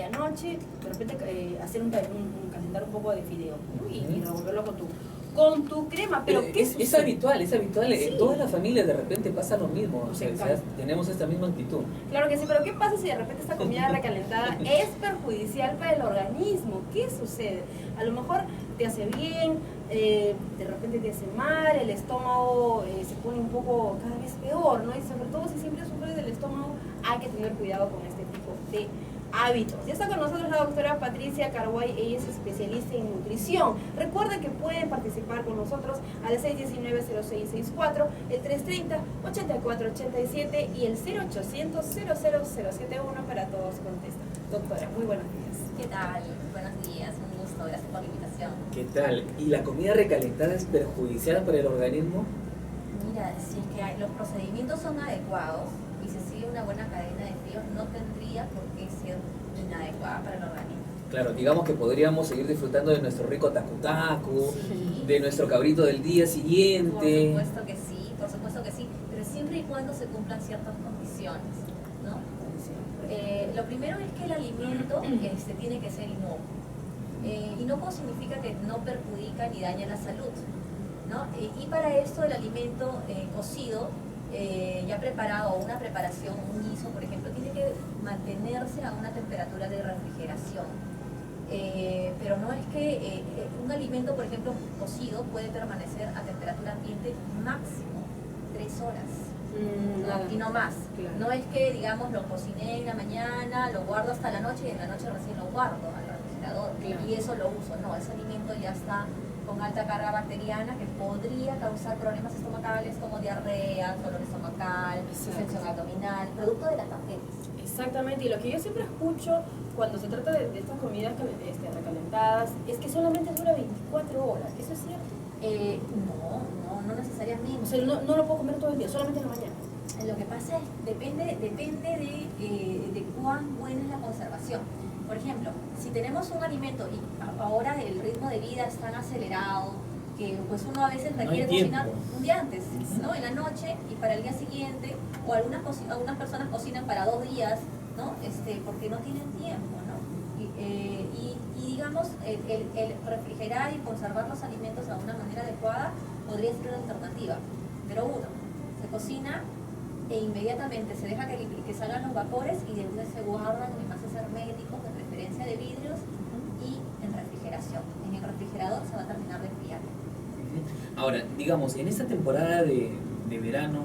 de anoche, de repente hacer calentar un poco de fideo, ¿no? Y revolverlo con tu crema. Pero es habitual, sí. En todas las familias de repente pasa lo mismo, o sea, tenemos esta misma actitud. Claro que sí, pero ¿qué pasa si de repente esta comida recalentada es perjudicial para el organismo? ¿Qué sucede? A lo mejor te hace bien, de repente te hace mal, el estómago se pone un poco cada vez peor, ¿no? Y sobre todo si siempre sufres del estómago, hay que tener cuidado con este tipo de hábitos. Ya está con nosotros la doctora Patricia Carguay, ella es especialista en nutrición. Recuerden que pueden participar con nosotros al 619-0664, el 330-8487 y el 0800-00071 para todos contestan. Doctora, muy buenos días. ¿Qué tal? Buenos días, un gusto, gracias por la invitación. ¿Qué tal? ¿Y la comida recalentada es perjudicial para el organismo? Mira, si es que los procedimientos son adecuados y se sigue una buena cadena de frío, no tendría por qué ser inadecuada para el organismo. Claro, digamos que podríamos seguir disfrutando de nuestro rico tacu-tacu, sí, de nuestro cabrito del día siguiente. Por supuesto que sí, pero siempre y cuando se cumplan ciertas condiciones, ¿no? Lo primero es que el alimento tiene que ser inocuo. Inocuo significa que no perjudica ni daña la salud, ¿no? Y para esto el alimento cocido, ya preparado, una preparación, un guiso, por ejemplo, tiene que mantenerse a una temperatura de refrigeración. Pero no es que un alimento, por ejemplo, cocido, puede permanecer a temperatura ambiente máximo 3 horas. Y no más. Claro. No es que, digamos, lo cociné en la mañana, lo guardo hasta la noche y en la noche recién lo guardo al refrigerador, claro, y eso lo uso. No, ese alimento ya está con alta carga bacteriana que podría causar problemas estomacales como diarrea, dolor estomacal, distensión abdominal, producto de las bacterias. Exactamente, y lo que yo siempre escucho cuando se trata de estas comidas recalentadas es que solamente dura 24 horas. ¿Eso es cierto? No necesariamente. O sea, no lo puedo comer todo el día, solamente en la mañana. Lo que pasa es depende de cuán buena es la conservación. Por ejemplo, si tenemos un alimento y ahora el ritmo de vida es tan acelerado que pues uno a veces requiere cocinar un día antes, ¿no? En la noche y para el día siguiente, o algunas personas cocinan para 2 días, ¿no? Porque no tienen tiempo, ¿no? Y digamos, el refrigerar y conservar los alimentos de una manera adecuada podría ser una alternativa. Pero uno, se cocina e inmediatamente se deja que salgan los vapores y de una se guardan en envases herméticos, de preferencia de vidrios, y en refrigeración. En el refrigerador se va a terminar de enfriar. Ahora, digamos, en esta temporada de verano,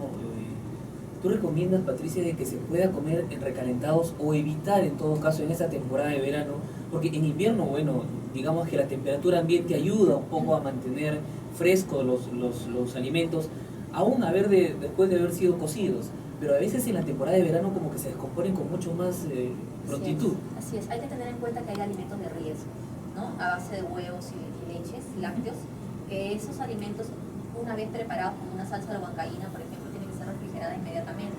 ¿tú recomiendas, Patricia, de que se pueda comer en recalentados o evitar en todo caso en esta temporada de verano? Porque en invierno, bueno, digamos que la temperatura ambiente ayuda un poco a mantener frescos los alimentos, aún después de haber sido cocidos. Pero a veces en la temporada de verano como que se descomponen con mucho más prontitud. Así es, hay que tener en cuenta que hay alimentos de riesgo, ¿no? A base de huevos y leches, lácteos, que esos alimentos, una vez preparados con una salsa de huancaína, por ejemplo, tienen que ser refrigerada inmediatamente.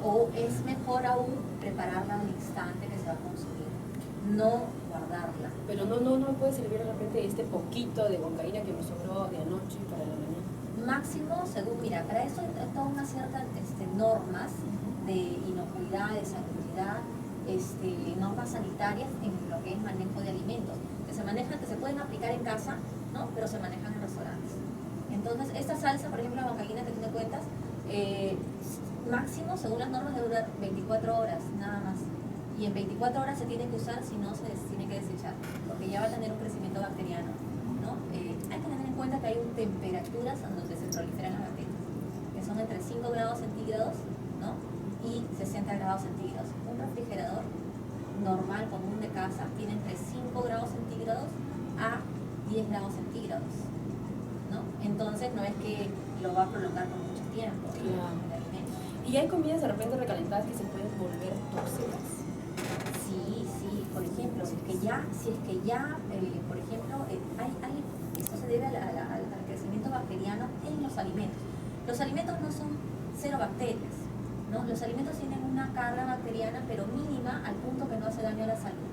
O es mejor aún prepararla al instante que se va a consumir, no guardarla. Pero no puede servir de repente este poquito de huancaína que me sobró de anoche para la mañana. Máximo, según, mira, para eso hay todas unas ciertas normas de inocuidad, de salubridad, normas sanitarias en lo que es manejo de alimentos, que se pueden aplicar en casa, ¿no? Pero se manejan en restaurantes. Entonces, esta salsa, por ejemplo, la huancaína que tú me cuentas, máximo, según las normas, debe durar 24 horas, nada más. Y en 24 horas se tiene que usar, si no, se tiene que desechar, porque ya va a tener un crecimiento bacteriano, ¿no? Hay que tener en cuenta que hay temperaturas en donde se proliferan las bacterias, que son entre 5 grados centígrados, ¿no? Y 60 grados centígrados. Un refrigerador normal, común de casa, tiene entre 5 grados centígrados a 10 grados centígrados, ¿no? Entonces no es que lo va a prolongar por mucho tiempo, claro, el alimento. ¿Y hay comidas de repente recalentadas que se pueden volver tóxicas? Sí, por ejemplo, si es que ya por ejemplo, esto se debe al crecimiento bacteriano en los alimentos. Los alimentos no son cero bacterias, ¿no? Los alimentos tienen una carga bacteriana, pero mínima, al punto que no hace daño a la salud,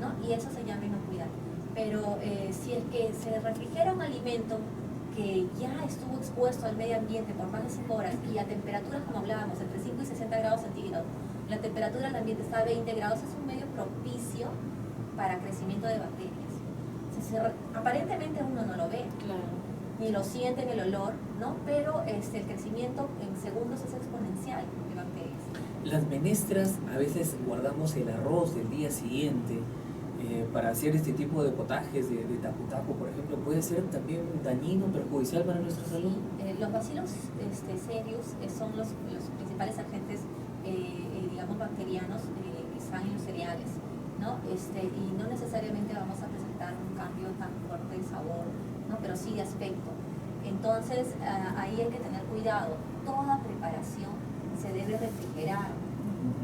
¿no? Y eso se llama inocuidad. Pero si es que se refrigera un alimento que ya estuvo expuesto al medio ambiente por más de 5 horas y a temperaturas, como hablábamos, entre 5 y 60 grados centígrados, la temperatura del ambiente está a 20 grados, es un medio propicio para crecimiento de bacterias. Aparentemente uno no lo ve, ni lo siente en el olor, ¿no? Pero el crecimiento en segundos es exponencial de bacterias. Las menestras, a veces guardamos el arroz del día siguiente para hacer este tipo de potajes de tapu-tapu, por ejemplo. ¿Puede ser también dañino, perjudicial para nuestra salud? Los bacilos serios son los principales agentes, digamos, bacterianos que están en los cereales, ¿no? Y no necesariamente vamos a presentar un cambio tan fuerte de sabor, ¿no? Pero sí de aspecto. Entonces, ahí hay que tener cuidado. Toda preparación se debe refrigerar,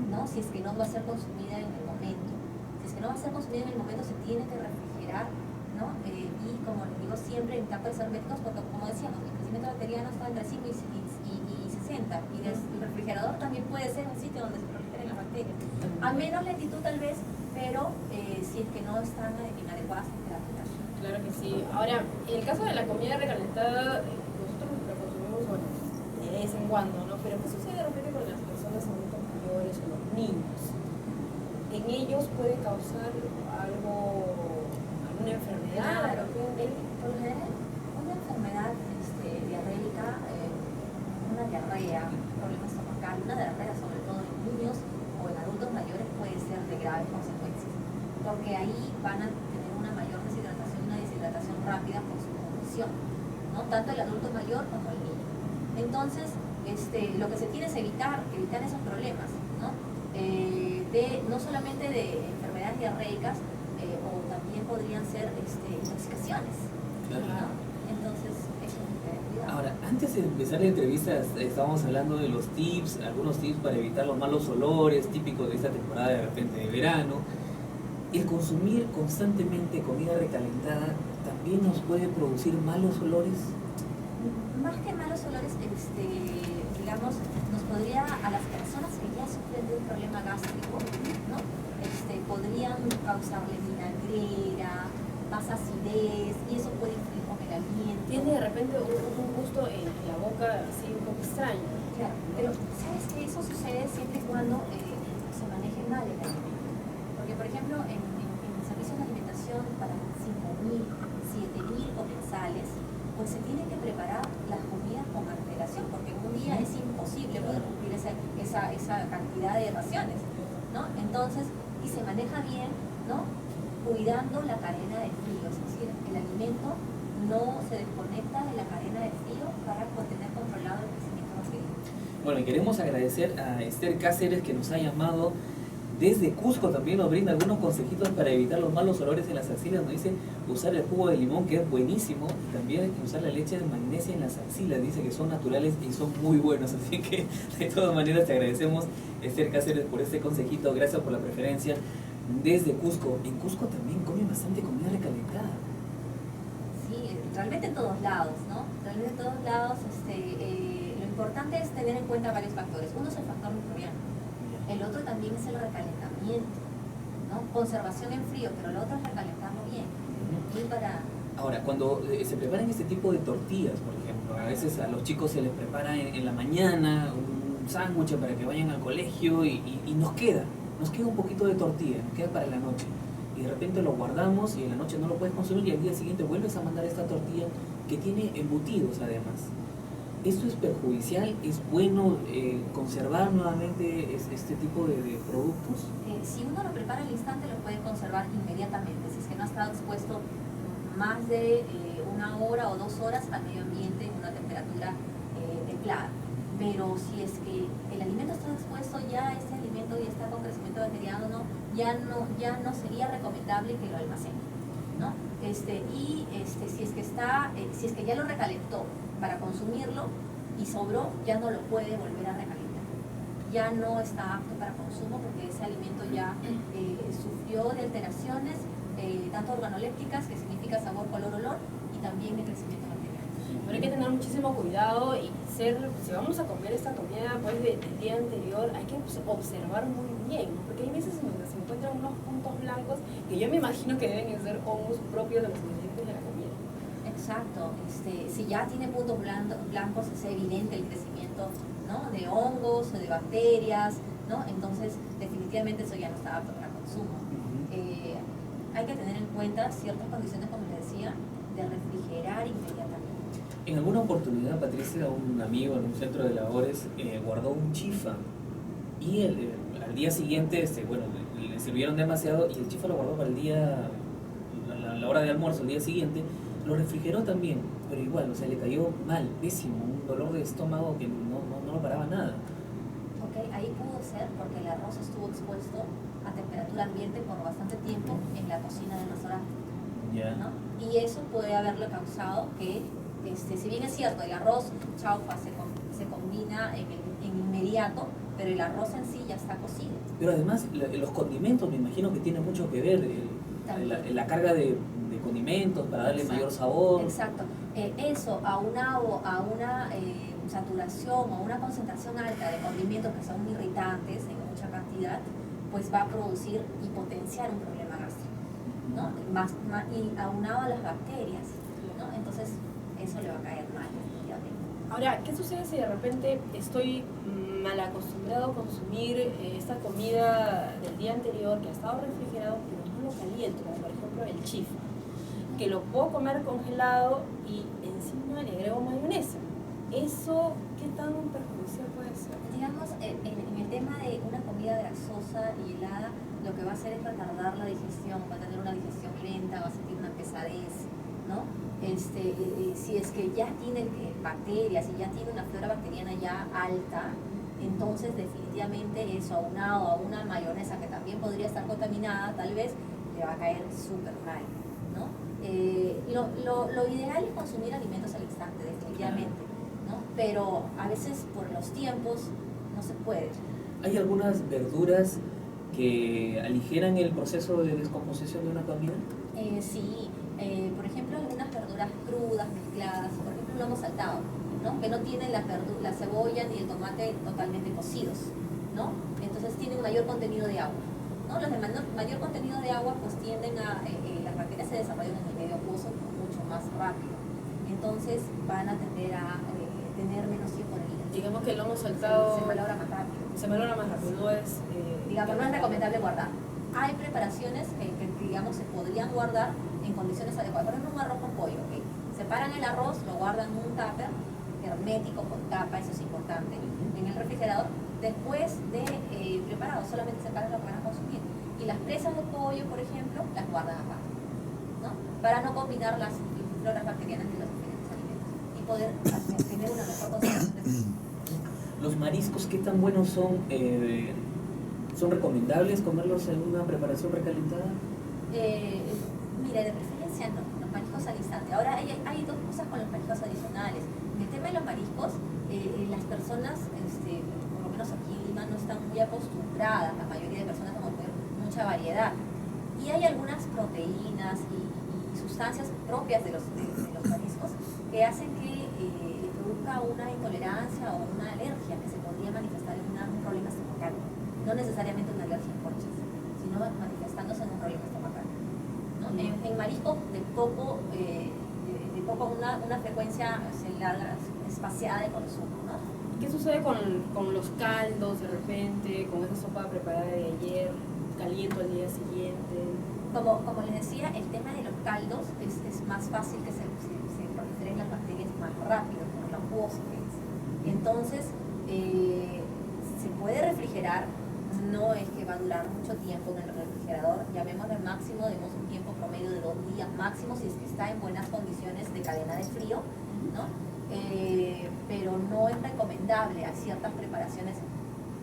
¿no? Si es que no va a ser consumida en el momento. Si es que no va a ser consumida en el momento, se tiene que refrigerar, ¿no? Y como les digo siempre, en campos herméticos, porque como decíamos, el crecimiento bacteriano está entre 5 y 60, y el refrigerador también puede ser un sitio donde se proliferen las bacterias. A menos lentitud tal vez, pero si es que no están en adecuadas temperaturas. Claro que sí. Ahora, en el caso de la comida recalentada, nosotros la consumimos, bueno, de vez en cuando, ¿no? Pero ¿qué sucede de repente con las personas adultos mayores o los niños? ¿En ellos puede causar alguna enfermedad? Claro, por lo general, una enfermedad diarreica, una diarrea, un problema estomacal, una diarrea sobre todo en niños o en adultos mayores puede ser de graves consecuencias, porque ahí van a tener una mayor deshidratación, una deshidratación rápida por su condición, ¿no? Tanto el adulto mayor como el niño. Entonces, lo que se tiene es evitar esos problemas, ¿no? No solamente de enfermedades diarreicas, o también podrían ser intoxicaciones, Claro. ¿no? Entonces, eso es cuidado. Ahora, antes de empezar la entrevista, estábamos hablando de los tips, algunos tips para evitar los malos olores típicos de esta temporada de repente de verano. ¿El consumir constantemente comida recalentada también nos puede producir malos olores? Más que malos olores, digamos, nos podría, a las personas que ya sufren de un problema gástrico, ¿no? Podrían causarle vinagrera, más acidez, y eso puede influir con el aliento. Tiene de repente un gusto en la boca así un poco extraño. Claro, pero ¿sabes qué? Eso sucede siempre y cuando se maneje mal el alimento. Porque, por ejemplo, en servicios de alimentación para 5.000, 7.000 comensales, pues se tiene que preparar las comidas con antelación, porque en un día es imposible poder cumplir esa cantidad de raciones, ¿no? Entonces, y se maneja bien, ¿no? Cuidando la cadena de frío, es decir, el alimento no se desconecta de la cadena de frío para tener controlado el crecimiento bacteriano. Bueno, y queremos agradecer a Esther Cáceres, que nos ha llamado desde Cusco. También nos brinda algunos consejitos para evitar los malos olores en las axilas. Nos dice usar el jugo de limón, que es buenísimo, y también usar la leche de magnesia en las axilas. Dice que son naturales y son muy buenos, así que de todas maneras te agradecemos, Esther Cáceres, por este consejito. Gracias por la preferencia desde Cusco. En Cusco también comen bastante comida recalentada. Sí, realmente en todos lados, ¿no? Realmente en todos lados, lo importante es tener en cuenta varios factores. Uno es el factor microbiano, el otro también es el recalentamiento, ¿no? Conservación en frío, pero el otro es recalentarlo bien. Y para... Ahora, cuando se preparan este tipo de tortillas, por ejemplo, a veces a los chicos se les prepara en la mañana un sándwich para que vayan al colegio y nos queda un poquito de tortilla, nos queda para la noche. Y de repente lo guardamos y en la noche no lo puedes consumir y al día siguiente vuelves a mandar esta tortilla que tiene embutidos además. ¿Esto es perjudicial? ¿Es bueno conservar nuevamente este tipo de productos? Si uno lo prepara al instante, lo puede conservar inmediatamente, si es que no ha estado expuesto más de 1 hora o 2 horas al medio ambiente en una temperatura templada. Pero si es que el alimento está expuesto, ya este alimento ya está con crecimiento bacteriano, ya no sería recomendable que lo almacene, ¿no? Si es que ya lo recalentó para consumirlo y sobró, ya no lo puede volver a recalentar. Ya no está apto para consumo porque ese alimento ya sufrió de alteraciones, tanto organolépticas, que significa sabor, color, olor, y también de crecimiento bacteriano. Pero hay que tener muchísimo cuidado y si vamos a comer esta comida pues del día anterior, hay que observar muy bien, ¿no? Porque hay veces en donde se encuentran unos puntos blancos que yo me imagino que deben ser hongos propios de los ingredientes de la comida. Exacto, si ya tiene puntos blancos, es evidente el crecimiento, ¿no? De hongos o de bacterias, ¿no? Entonces definitivamente eso ya no está apto para consumo. cuenta ciertas condiciones, como les decía, de refrigerar inmediatamente. En alguna oportunidad, Patricia, un amigo en un centro de labores guardó un chifa y al día siguiente, bueno, le sirvieron demasiado y el chifa lo guardó para el día, la hora de almuerzo, el día siguiente, lo refrigeró también, pero igual, o sea, le cayó mal, pésimo, un dolor de estómago que no lo paraba nada. Ok, ahí pudo ser porque el arroz estuvo expuesto a temperatura ambiente por bastante tiempo en la cocina del restaurante. Yeah. ¿No? Y eso puede haberle causado que, si bien es cierto, el arroz chaufa se combina en inmediato, pero el arroz en sí ya está cocido. Pero además los condimentos me imagino que tienen mucho que ver, la carga de condimentos para darle mayor sabor. Exacto. Eso aunado a una saturación o una concentración alta de condimentos que son irritantes en mucha cantidad, pues va a producir y potenciar un problema gástrico, ¿no? Y aunado a las bacterias, ¿no? Entonces eso le va a caer mal, definitivamente. Ahora, ¿qué sucede si de repente estoy mal acostumbrado a consumir esta comida del día anterior que ha estado refrigerado, pero no lo caliento, como por ejemplo el chifa, que lo puedo comer congelado y encima le agrego mayonesa? ¿Eso qué tan perjudicial puede ser? Digamos, en el tema de una comida grasosa y helada, lo que va a hacer es retardar la digestión, va a tener una digestión lenta, va a sentir una pesadez, ¿no? Si es que ya tiene bacterias y ya tiene una flora bacteriana ya alta, entonces definitivamente eso aunado a una mayonesa que también podría estar contaminada, tal vez le va a caer súper mal, ¿no? Lo ideal es consumir alimentos al instante, definitivamente, ¿no? Pero a veces por los tiempos no se puede. ¿Hay algunas verduras que aligeran el proceso de descomposición de una comida? Sí, por ejemplo, algunas verduras crudas, mezcladas, por ejemplo, el lomo saltado, ¿no? Que no tienen la cebolla ni el tomate totalmente cocidos, ¿no? Entonces tienen mayor contenido de agua, ¿no? Los de mayor contenido de agua pues tienden a, las bacterias se desarrollan en el medio acuoso mucho más rápido, entonces van a tender a tener menos tiempo de vida. Digamos que el lomo saltado se valora más rápido. Se valora más rápido, no es... digamos, no es recomendable guardar. Hay preparaciones que digamos se podrían guardar en condiciones adecuadas. Por ejemplo, un arroz con pollo, ¿okay? Separan el arroz, lo guardan en un tupper hermético con tapa, eso es importante, en el refrigerador. Después de preparado, solamente separan lo que van a consumir. Y las presas de pollo, por ejemplo, las guardan aparte, ¿no? Para no combinar las floras bacterianas de los diferentes alimentos y poder tener una mejor conservación de su. ¿Los mariscos qué tan buenos son? ¿Son recomendables comerlos en una preparación recalentada? Mira, de preferencia no, los mariscos al instante. Ahora hay dos cosas con los mariscos adicionales. En el tema de los mariscos, las personas, por lo menos aquí en Lima, no están muy acostumbradas, la mayoría de personas, a comer mucha variedad. Y hay algunas proteínas y sustancias propias de los mariscos que hacen que produzca una intolerancia o una alergia que se podría manifestar en un problema estomacal. No necesariamente una alergia en conchas, sino manifestándose en un problema estomacal, ¿no? En marisco de poco una frecuencia espaciada de consumo, ¿no? ¿Qué sucede con los caldos de repente, con esa sopa preparada de ayer, caliento al día siguiente? Como les decía, el tema de los caldos es más fácil que se proliferen las bacterias más rápido, por lo acuoso que es. Entonces, se puede refrigerar, no es que va a durar mucho tiempo en el refrigerador, llamémosle máximo, demos un tiempo promedio de 2 días máximo si es que está en buenas condiciones de cadena de frío, ¿no? Pero no es recomendable a ciertas preparaciones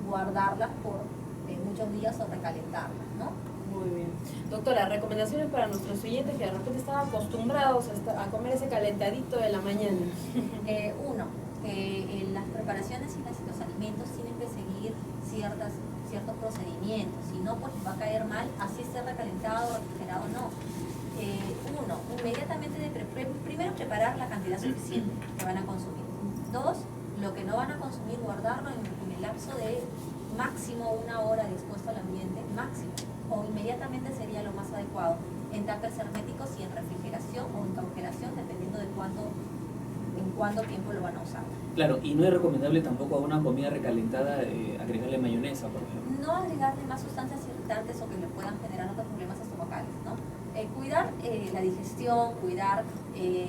guardarlas por muchos días o recalentarlas, ¿no? Muy bien. Doctora, recomendaciones para nuestros oyentes que de repente están acostumbrados a comer ese calentadito de la mañana. Uno, las preparaciones y los alimentos tienen que seguir ciertos procedimientos, si no pues va a caer mal, así esté recalentado, refrigerado o no. Uno, inmediatamente primero preparar la cantidad suficiente que van a consumir. Dos, lo que no van a consumir, guardarlo en el lapso de máximo 1 hora dispuesto al ambiente, máximo, o inmediatamente sería lo más adecuado, en tuppers herméticos y en refrigeración o en congelación, dependiendo de en cuánto tiempo lo van a usar. Claro, y no es recomendable tampoco a una comida recalentada agregarle mayonesa, por ejemplo. No agregarle más sustancias irritantes o que le puedan generar otros problemas estomacales, ¿no? Cuida cuidar la digestión, cuidar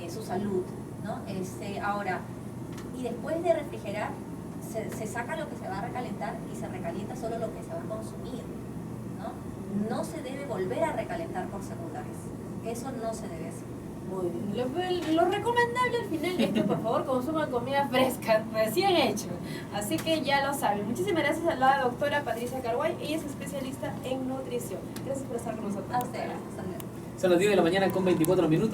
su salud, ¿no? Ahora, y después de refrigerar, se saca lo que se va a recalentar y se recalienta solo lo que se va a consumir, ¿no? No se debe volver a recalentar por segunda vez. Eso no se debe hacer. Muy bien. Lo recomendable al final es que por favor consuman comida fresca, recién hecha. Así que ya lo saben. Muchísimas gracias a la doctora Patricia Carguay. Ella es especialista en nutrición. Gracias por estar con nosotros. A ustedes. Son las 10 de la mañana con 24 minutos.